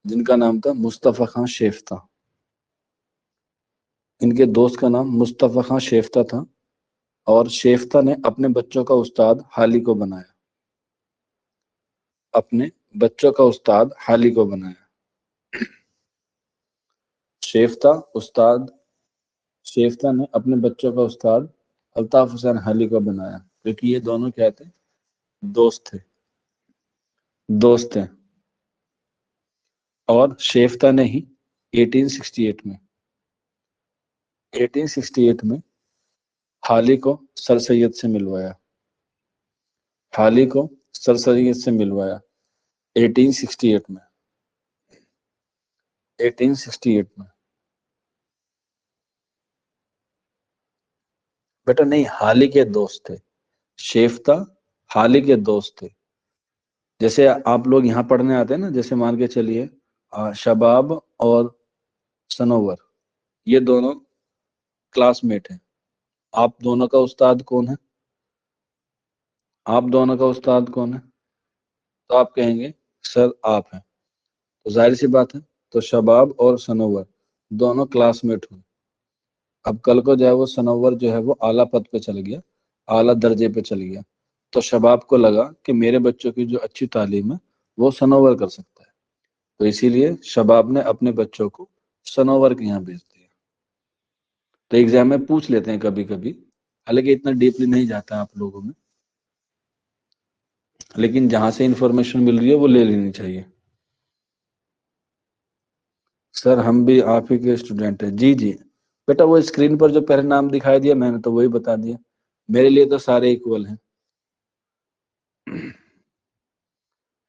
جن کا نام تھا مصطفی خان شیفتہ، ان کے دوست کا نام مصطفی خان شیفتہ تھا، اور شیفتہ نے اپنے بچوں کا استاد حالی کو بنایا، اپنے بچوں کا استاد حالی کو بنایا۔ شیفتہ استاد، شیفتہ نے اپنے بچوں کا استاد الطاف حسین حالی کو بنایا، کیونکہ یہ دونوں کیا تھے؟ دوست تھے، دوست تھے۔ اور شیفتہ نے ہی 1868 میں 1868 میں حالی کو سر سید سے ملوایا، حالی کو سر سید سے ملوایا 1868 میں، 1868 میں۔ بیٹا نہیں، حالی کے دوست تھے، شیفتہ حالی کے دوست تھے۔ جیسے آپ لوگ یہاں پڑھنے آتے ہیں نا، جیسے مان کے چلیے شباب اور سنور، یہ دونوں کلاس میٹ ہیں، آپ دونوں کا استاد کون ہے؟ آپ دونوں کا استاد کون ہے؟ تو آپ کہیں گے سر آپ ہیں، تو ظاہر سی بات ہے، تو شباب اور سنور دونوں کلاس میٹ ہوئے۔ اب کل کو جو ہے وہ سنور جو ہے وہ اعلیٰ پد پہ چل گیا، اعلیٰ درجے پہ چل گیا، تو شباب کو لگا کہ میرے بچوں کی جو اچھی تعلیم ہے وہ سنور کر سکتا ہے، تو اسی لیے شباب نے اپنے بچوں کو سنور کے یہاں بھیج دیا۔ تو ایگزام میں پوچھ لیتے ہیں کبھی کبھی، حالانکہ اتنا ڈیپلی نہیں جاتا آپ لوگوں میں، لیکن جہاں سے انفارمیشن مل رہی ہے وہ لے لینی چاہیے۔ سر ہم بھی آپ ہی کے اسٹوڈنٹ ہیں، جی جی بیٹا، وہ اسکرین پر جو پہلے نام دکھائی دیا میں نے تو وہی بتا دیا، میرے لیے تو سارے ایکول ہیں۔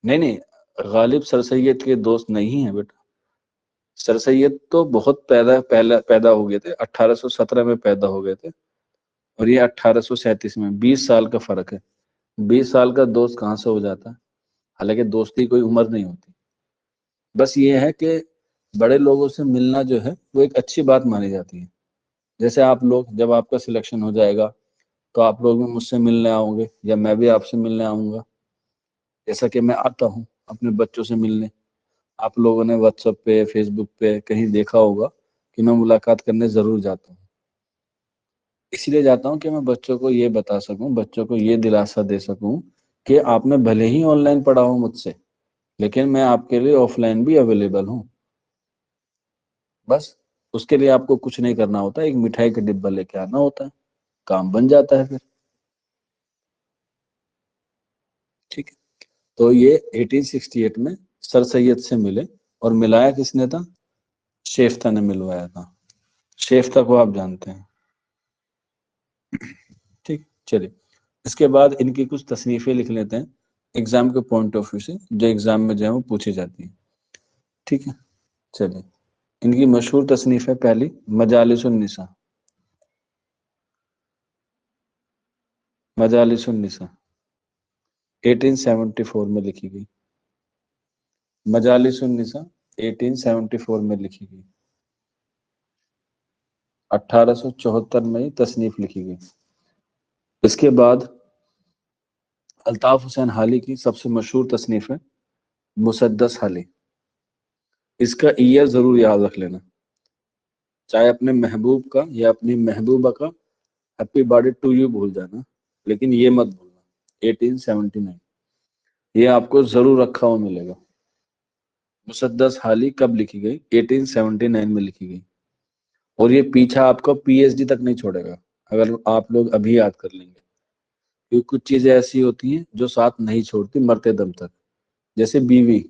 نہیں نہیں، غالب سر سید کے دوست نہیں ہیں بیٹا، سر سید تو بہت پہلے پیدا ہو گئے تھے، 1817 میں پیدا ہو گئے تھے، اور یہ 1837 میں، 20 سال کا فرق ہے۔ 20 سال کا دوست کہاں سے ہو جاتا ہے؟ حالانکہ دوستی کوئی عمر نہیں ہوتی، بس یہ ہے کہ بڑے لوگوں سے ملنا جو ہے وہ ایک اچھی بات مانی جاتی ہے، جیسے آپ لوگ جب آپ کا سلیکشن ہو جائے گا تو آپ لوگ بھی مجھ سے ملنے آؤ گے یا میں بھی آپ سے ملنے آؤں گا، جیسا کہ میں آتا ہوں اپنے بچوں سے ملنے. آپ لوگوں نے واٹس ایپ پہ فیس بک پہ کہیں دیکھا ہوگا کہ میں ملاقات کرنے ضرور جاتا ہوں. اس لیے جاتا ہوں کہ میں بچوں کو یہ بتا سکوں، بچوں کو یہ دلاسا دے سکوں کہ آپ نے بھلے ہی آن لائن پڑھا ہو مجھ سے، لیکن میں آپ کے لیے آف لائن بھی اویلیبل ہوں. بس اس کے لیے آپ کو کچھ نہیں کرنا ہوتا، ایک مٹھائی کا ڈبہ لے کے آنا ہوتا ہے، کام بن جاتا ہے پھر. ٹھیک ہے، تو یہ 1868 میں سر سید سے ملے، اور ملایا کس نے تھا؟ شیفتہ نے ملوایا تھا. شیفتہ کو آپ جانتے ہیں. ٹھیک، چلیے اس کے بعد ان کی کچھ تصنیفیں لکھ لیتے ہیں ایگزام کے پوائنٹ آف ویو سے، جو ایگزام میں جو ہے وہ پوچھی جاتی ہیں. ٹھیک ہے، چلیے ان کی مشہور تصنیف ہے پہلی مجالس النساء. مجالس النساء 1874 میں لکھی گئی. مجالس النساء 1874 میں لکھی گئی. 1874 میں ہی تصنیف لکھی گئی. اس کے بعد الطاف حسین حالی کی سب سے مشہور تصنیف ہے مسدس حالی. اس کا ایئر ضرور یاد رکھ لینا، چاہے اپنے محبوب کا یا اپنی محبوبہ کا ہیپی برتھڈے ٹو یو بھول جانا، لیکن یہ مت بھولنا 1879. یہ آپ کو ضرور رکھا ہوا ملے گا. مسدس حالی کب لکھی گئی؟ 1879 میں لکھی گئی. اور یہ پیچھا آپ کو پی ایچ ڈی تک نہیں چھوڑے گا اگر آپ لوگ ابھی یاد کر لیں گے، کیونکہ کچھ چیزیں ایسی ہوتی ہیں جو ساتھ نہیں چھوڑتی مرتے دم تک. جیسے بیوی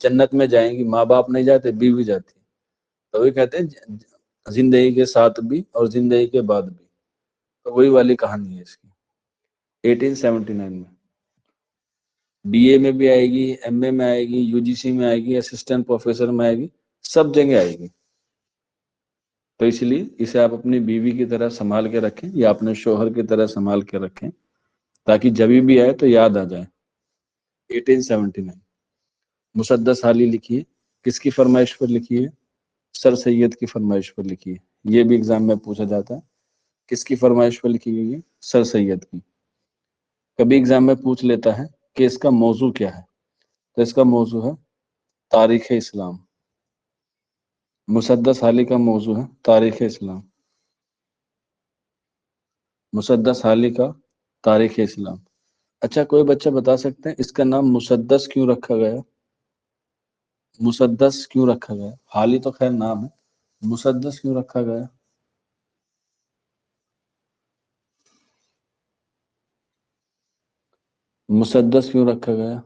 جنت میں جائیں گی، ماں باپ نہیں جاتے، بیوی جاتی. تو وہ کہتے ہیں زندگی کے ساتھ بھی اور زندگی کے بعد بھی. تو وہی والی کہانی ہے اس کی. 1879 میں بی اے میں بھی آئے گی، ایم اے میں آئے گی، یو جی سی میں آئے گی، اسسٹنٹ پروفیسر میں آئے گی، سب جگہ آئے گی. تو اس لیے اسے آپ اپنی بیوی کی طرح سنبھال کے رکھیں یا اپنے شوہر کی طرح سنبھال کے رکھیں، تاکہ جب بھی آئے تو یاد آ جائے. 1879 مسدس حالی لکھی ہے، کس کی فرمائش پر لکھی ہے؟ سر سید کی فرمائش پر لکھی ہے. یہ بھی ایگزام میں پوچھا جاتا ہے، کس کی فرمائش پر لکھی گئی ہے؟ سر سید کی. کبھی ایگزام میں پوچھ لیتا ہے کہ اس کا موضوع کیا ہے، تو اس کا موضوع ہے تاریخ اسلام. مسدس حالی کا موضوع ہے تاریخ اسلام. مسدس حالی کا تاریخ اسلام. اچھا کوئی بچہ بتا سکتے ہیں اس کا نام مسدس کیوں رکھا گیا؟ مسدس کیوں رکھا گیا؟ حالی تو خیر نام ہے، مسدس کیوں رکھا گیا؟ مسدس کیوں رکھا گیا؟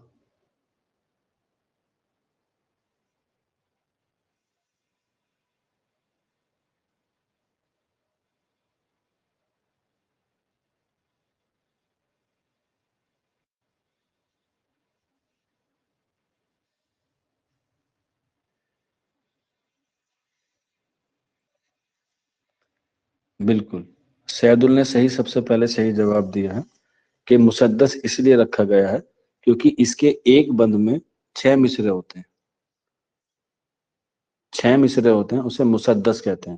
بالکل، سیدل نے سب سے پہلے صحیح جواب دیا ہے کہ مسدس اس لیے رکھا گیا ہے کیونکہ اس کے ایک بند میں 6 مصرے ہوتے ہیں. 6 مصرے ہوتے ہیں، اسے مسدس کہتے ہیں.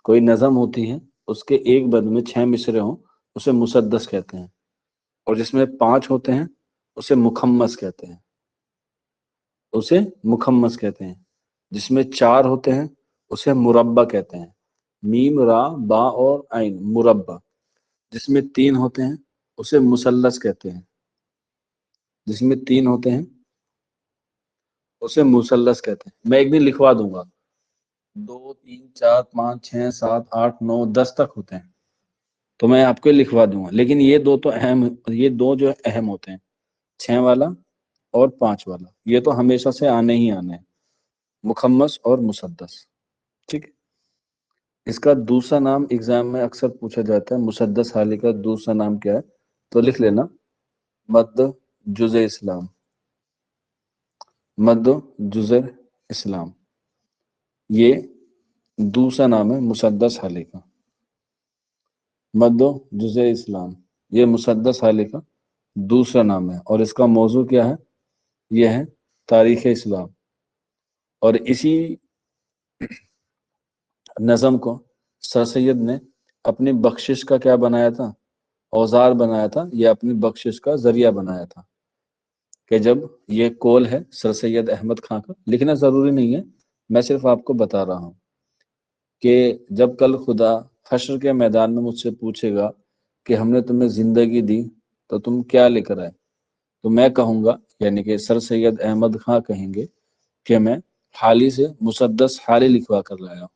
کوئی نظم ہوتی ہے، اس کے ایک بند میں 6 مصرے ہوں، اسے مسدس کہتے ہیں. اور جس میں 5 ہوتے ہیں اسے مخمس کہتے ہیں. اسے مخمس کہتے ہیں. جس میں 4 ہوتے ہیں اسے مربع کہتے ہیں. میم را با اور عین مربع. جس میں 3 ہوتے ہیں اسے مثلث کہتے ہیں. جس میں 3 ہوتے ہیں اسے مثلث کہتے ہیں. میں ایک دن لکھوا دوں گا 2 3 4 5 6 7 8 9 10 تک ہوتے ہیں، تو میں آپ کو لکھوا دوں گا. لیکن یہ دو تو اہم، یہ دو جو اہم ہوتے ہیں، 6 والا اور 5 والا، یہ تو ہمیشہ سے آنے ہی آنے ہیں، مخمس اور مسدس. ٹھیک ہے. اس کا دوسرا نام ایگزام میں اکثر پوچھا جاتا ہے، مسدس حالی کا دوسرا نام کیا ہے؟ تو لکھ لینا مد جزء اسلام. مد جزء اسلام یہ دوسرا نام ہے مسدس حالی کا. مد جزء اسلام یہ مسدس حالی کا دوسرا نام ہے، اور اس کا موضوع کیا ہے؟ یہ ہے تاریخ اسلام. اور اسی نظم کو سر سید نے اپنی بخشش کا کیا بنایا تھا؟ اوزار بنایا تھا، یا اپنی بخشش کا ذریعہ بنایا تھا؟ کہ جب یہ قول ہے سر سید احمد خان کا، لکھنا ضروری نہیں ہے، میں صرف آپ کو بتا رہا ہوں کہ جب کل خدا حشر کے میدان میں مجھ سے پوچھے گا کہ ہم نے تمہیں زندگی دی تو تم کیا لے کر آئے، تو میں کہوں گا، یعنی کہ سر سید احمد خان کہیں گے کہ میں حالی سے مسدس حالی لکھوا کر لایا ہوں،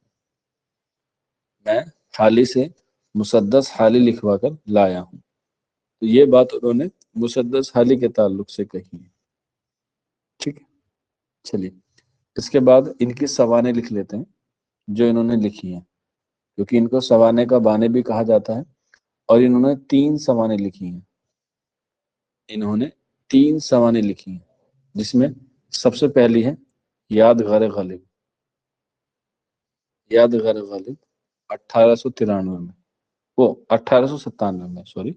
میں حالی سے مسدس حالی لکھوا کر لایا ہوں۔ تو یہ بات انہوں نے مسدس حالی کے تعلق سے کہی ہے، ٹھیک ہے۔ چلیے اس کے بعد ان کی سوانح لکھ لیتے ہیں جو انہوں نے لکھی ہیں، کیونکہ ان کو سوانح کا بانی بھی کہا جاتا ہے، اور انہوں نے 3 سوانح لکھی ہیں، انہوں نے 3 سوانح لکھی ہیں، جس میں سب سے پہلی ہے یادگار غالب، یادگار غالب 1893 میں، وہ 1897 میں، سوری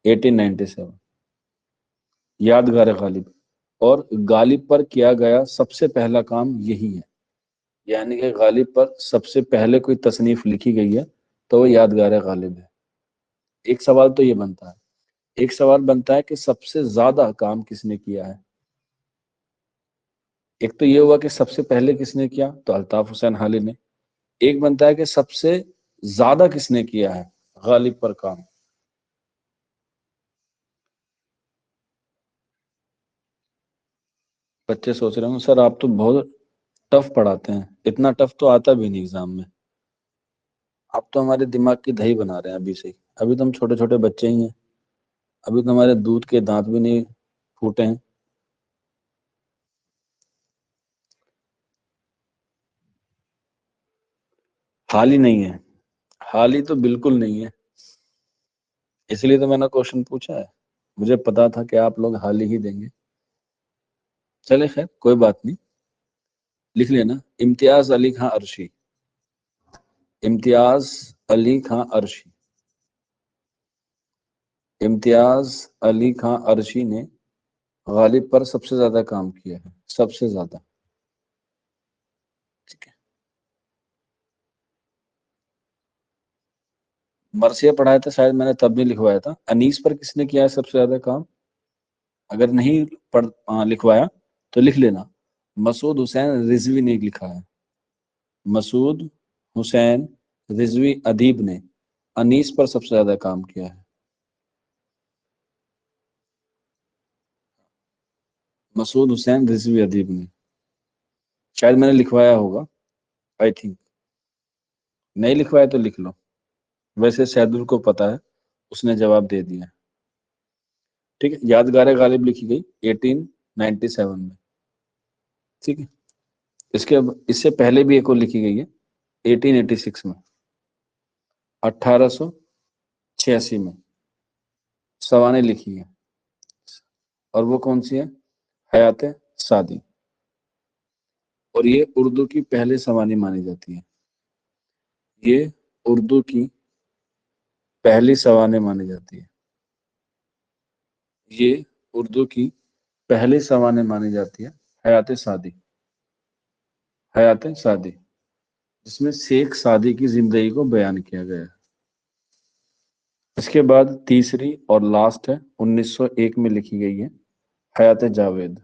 1897، یادگار غالب، اور غالب پر کیا گیا سب سے پہلا کام یہی ہے، یعنی کہ غالب پر سب سے پہلے کوئی تصنیف لکھی گئی ہے تو وہ یادگار غالب ہے۔ ایک سوال تو یہ بنتا ہے، ایک سوال بنتا ہے کہ سب سے زیادہ کام کس نے کیا ہے؟ ایک تو یہ ہوا کہ سب سے پہلے کس نے کیا، تو الطاف حسین حالی نے۔ ایک بنتا ہے کہ سب سے زیادہ کس نے کیا ہے غالب پر کام؟ بچے سوچ رہے ہوں سر آپ تو بہت ٹف پڑھاتے ہیں، اتنا ٹف تو آتا بھی نہیں ایگزام میں، آپ تو ہمارے دماغ کی دہی بنا رہے ہیں ابھی سے ہی، ابھی تو ہم چھوٹے چھوٹے بچے ہی ہیں، ابھی تو ہمارے دودھ کے دانت بھی نہیں پھوٹے ہیں۔ حال ہی نہیں ہے، حال ہی تو بالکل نہیں ہے، اس لیے تو میں نے کوشچن پوچھا ہے، مجھے پتا تھا کہ آپ لوگ حال ہی دیں گے۔ چلے خیر کوئی بات نہیں، لکھ لینا امتیاز علی خان عرشی، امتیاز علی خان عرشی، امتیاز علی خان عرشی نے غالب پر سب سے زیادہ کام کیا ہے، سب سے زیادہ، ٹھیک ہے۔ مرثیہ پڑھایا تھا شاید میں نے تب بھی لکھوایا تھا، انیس پر کس نے کیا ہے سب سے زیادہ کام؟ اگر نہیں لکھوایا تو لکھ لینا، مسعود حسین رضوی نے لکھا ہے، مسعود حسین رضوی ادیب نے انیس پر سب سے زیادہ کام کیا ہے، مسعود حسین رضوی ادیب نے، شاید میں نے لکھوایا ہوگا، آئی تھنک، نہیں لکھوایا تو لکھ لو، ویسے سیدل کو پتا ہے، اس نے جواب دے دیا، ٹھیک ہے۔ یادگار غالب لکھی گئی 1897 میں، ٹھیک ہے۔ اس سے پہلے بھی ایک اور لکھی گئی ہے 1886 میں، 1886 میں سوانح لکھی ہے، اور وہ کون سی ہے؟ حیات سعدی، اور یہ اردو کی پہلے سوانح مانی جاتی ہے، یہ اردو کی پہلی سوانح مانی جاتی ہے، یہ اردو کی پہلی سوانح مانی جاتی ہے، حیات سعدی، حیات سعدی، جس میں شیخ سعدی کی زندگی کو بیان کیا گیا ہے۔ اس کے بعد تیسری اور لاسٹ ہے 1901 میں لکھی گئی ہے حیات جاوید،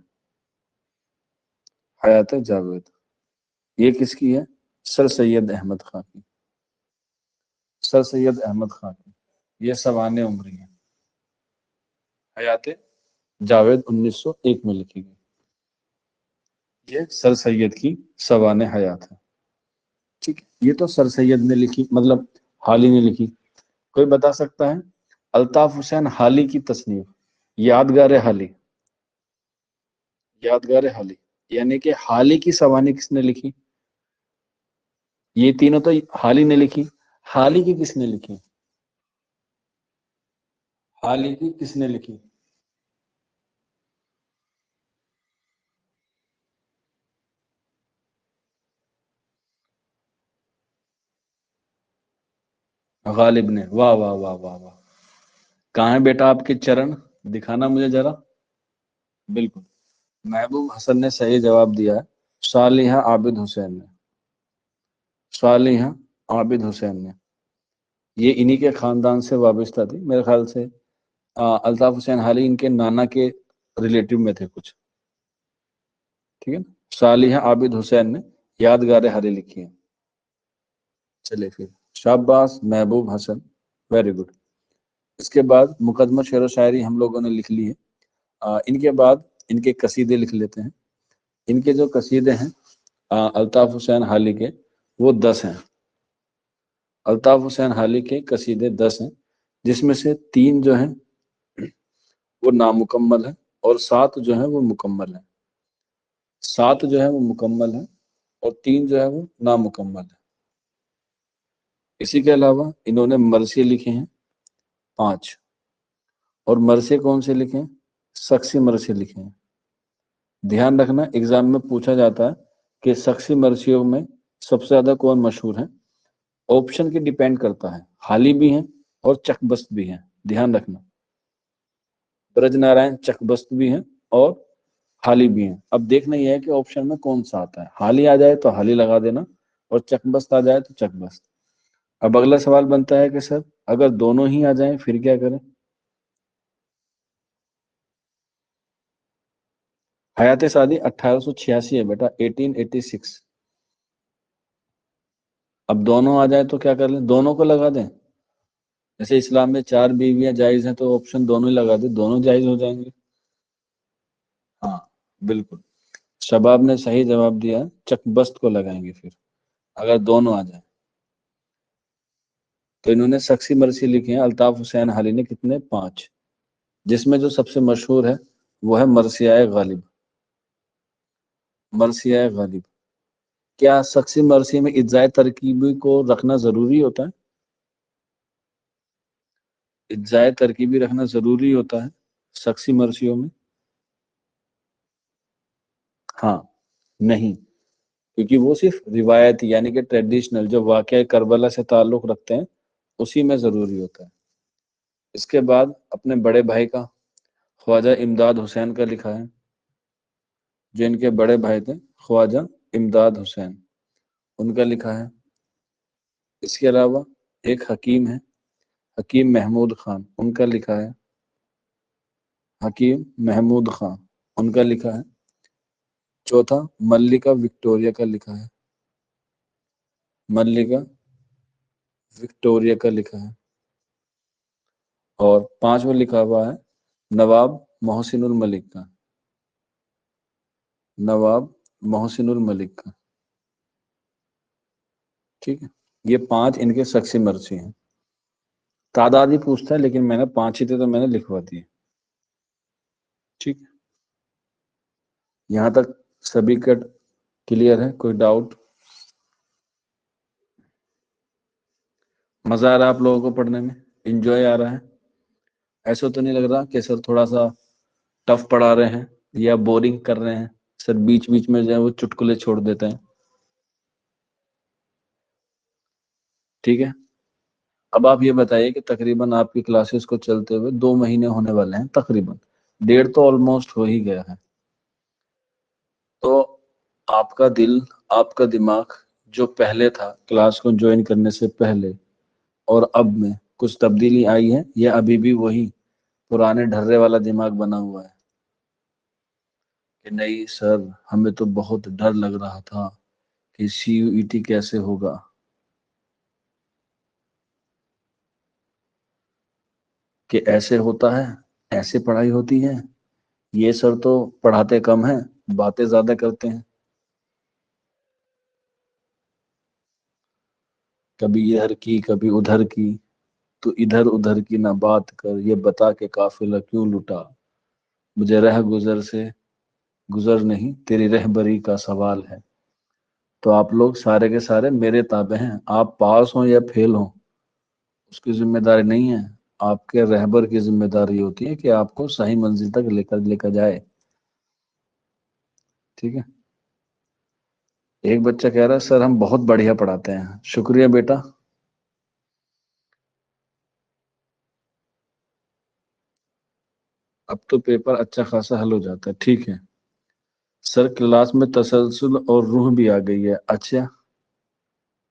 حیات جاوید، یہ کس کی ہے؟ سر سید احمد خان کی، سر سید احمد خان کی، یہ سوانح عمری ہے، حیات جاوید 1901 میں لکھی گئی، یہ سر سید کی سوانح حیات ہے، ٹھیک ہے۔ یہ تو سر سید نے لکھی، مطلب حالی نے لکھی۔ کوئی بتا سکتا ہے الطاف حسین حالی کی تصنیف، یادگار حالی، یادگار حالی، یعنی کہ حالی کی سوانح کس نے لکھی؟ یہ تینوں تو حالی نے لکھی، حالی کی کس نے لکھی؟ حالی کی کس نے لکھی؟ غالب نے، واہ واہ واہ واہ واہ، کہاں ہے بیٹا آپ کے چرن، دکھانا مجھے ذرا، بالکل، محبوب حسن نے صحیح جواب دیا ہے، صالحہ عابد حسین نے، صالحہ عابد حسین نے، یہ انہی کے خاندان سے وابستہ تھی میرے خیال سے۔ الطاف حسین حالی ان کے نانا کے ریلیٹو میں تھے کچھ، ٹھیک ہے نا۔ صالحہ عابد حسین نے یادگار حالی لکھی ہے۔ چلے پھر شاباش محبوب حسن، ویری گڈ۔ اس کے بعد مقدمہ شعر و شاعری ہم لوگوں نے لکھ لی ہے۔ ان کے بعد ان کے قصیدے لکھ لیتے ہیں۔ ان کے جو قصیدے ہیں الطاف حسین حالی کے، وہ 10 ہیں۔ الطاف حسین حالی کے قصیدے 10 ہیں، جس میں سے 3 جو ہیں وہ نامکمل ہیں، اور 7 جو ہیں وہ مکمل ہیں۔ 7 جو ہے وہ مکمل ہیں اور 3 جو ہے وہ نامکمل ہیں۔ اسی کے علاوہ انہوں نے مرثیے لکھے ہیں 5، اور مرثیے کون سے لکھے ہیں؟ سخسی مرثیے لکھے ہیں۔ دھیان رکھنا ایگزام میں پوچھا جاتا ہے کہ سخسی مرثیوں میں سب سے زیادہ کون مشہور ہیں۔ آپشن کی ڈیپینڈ کرتا ہے، حالی بھی ہیں اور چک بست بھی ہیں، دھیان رکھنا۔ برج نارائن چک بست بھی ہیں اور حالی بھی ہیں۔ اب دیکھنا یہ ہے کہ آپشن میں کون سا آتا ہے، حالی آ جائے تو حالی لگا دینا، اور چک بست آ جائے تو چک بست۔ اب اگلا سوال بنتا ہے کہ سر اگر دونوں ہی آ جائیں پھر کیا کریں؟ حیات سعدی 1886 ہے بیٹا، 1886۔ اب دونوں آ جائیں تو کیا کر لیں؟ دونوں کو لگا دیں۔ جیسے اسلام میں 4 بیویاں جائز ہیں تو آپشن دونوں ہی لگا دیں، دونوں جائز ہو جائیں گے۔ ہاں بالکل، شباب نے صحیح جواب دیا، چک بست کو لگائیں گے پھر اگر دونوں آ جائیں۔ تو انہوں نے سخسی مرثی لکھے ہیں الطاف حسین حالی نے، کتنے؟ 5، جس میں جو سب سے مشہور ہے وہ ہے مرثیہ غالب۔ مرثیہ غالب، کیا سخسی مرثی میں اجزائے ترکیبی کو رکھنا ضروری ہوتا ہے؟ اجزائے ترکیبی رکھنا ضروری ہوتا ہے سخسی مرثیوں میں؟ ہاں نہیں، کیونکہ وہ صرف روایتی یعنی کہ ٹریڈیشنل جو واقعہ کربلا سے تعلق رکھتے ہیں اسی میں ضروری ہوتا ہے۔ اس کے بعد اپنے بڑے بھائی کا، خواجہ امداد حسین کا لکھا ہے، جو ان کے بڑے بھائی تھے خواجہ امداد حسین، ان کا لکھا ہے۔ اس کے علاوہ ایک حکیم ہے، حکیم محمود خان، ان کا لکھا ہے، حکیم محمود خان، ان کا لکھا ہے۔ چوتھا ملکہ وکٹوریہ کا لکھا ہے، ملکہ وکٹوریہ کا لکھا ہے۔ اور 5واں لکھا ہوا ہے نواب محسن الملک کا، نواب محسن الملک کا، ٹھیک ہے۔ یہ 5 ان کے شخصی مرثی ہیں۔ تعداد ہی پوچھتا ہے لیکن میں نے 5 ہی تھے تو میں نے لکھوا دیے، ٹھیک ہے۔ یہاں تک سبھی کا کلیئر ہے؟ کوئی ڈاؤٹ؟ مزہ آ رہا ہے آپ لوگوں کو پڑھنے میں؟ انجوائے آ رہا ہے؟ ایسا تو نہیں لگ رہا کہ سر تھوڑا سا ٹف پڑھا رہے ہیں یا بورنگ کر رہے ہیں؟ سر بیچ بیچ میں جو ہے وہ چٹکلے چھوڑ دیتے ہیں، ٹھیک ہے۔ اب آپ یہ بتائیے کہ تقریباً آپ کی کلاسز کو چلتے ہوئے 2 مہینے ہونے والے ہیں، تقریباً 1.5 تو آلموسٹ ہو ہی گیا ہے۔ تو آپ کا دل، آپ کا دماغ جو پہلے تھا کلاس کو جوائن کرنے سے پہلے اور اب میں کچھ تبدیلی آئی ہے یا ابھی بھی وہی پرانے ڈھرے والا دماغ بنا ہوا ہے کہ نہیں سر ہمیں تو بہت ڈر لگ رہا تھا کہ CUET کیسے ہوگا؟ کہ ایسے ہوتا ہے، ایسے پڑھائی ہوتی ہے، یہ سر تو پڑھاتے کم ہیں باتیں زیادہ کرتے ہیں، کبھی ادھر کی کبھی ادھر کی، تو ادھر ادھر کی نہ بات کر، یہ بتا کے قافلہ کیوں لٹا، مجھے رہ گزر سے گزر نہیں تیری رہبری کا سوال ہے۔ تو آپ لوگ سارے کے سارے میرے تابع ہیں، آپ پاس ہوں یا فیل ہوں اس کی ذمہ داری نہیں ہے، آپ کے رہبر کی ذمہ داری ہوتی ہے کہ آپ کو صحیح منزل تک لے کر جائے، ٹھیک ہے۔ ایک بچہ کہہ رہا ہے سر ہم بہت بڑھیا پڑھاتے ہیں، شکریہ بیٹا۔ اب تو پیپر اچھا خاصا حل ہو جاتا ہے، ٹھیک ہے۔ سر کلاس میں تسلسل اور روح بھی آ گئی ہے، اچھا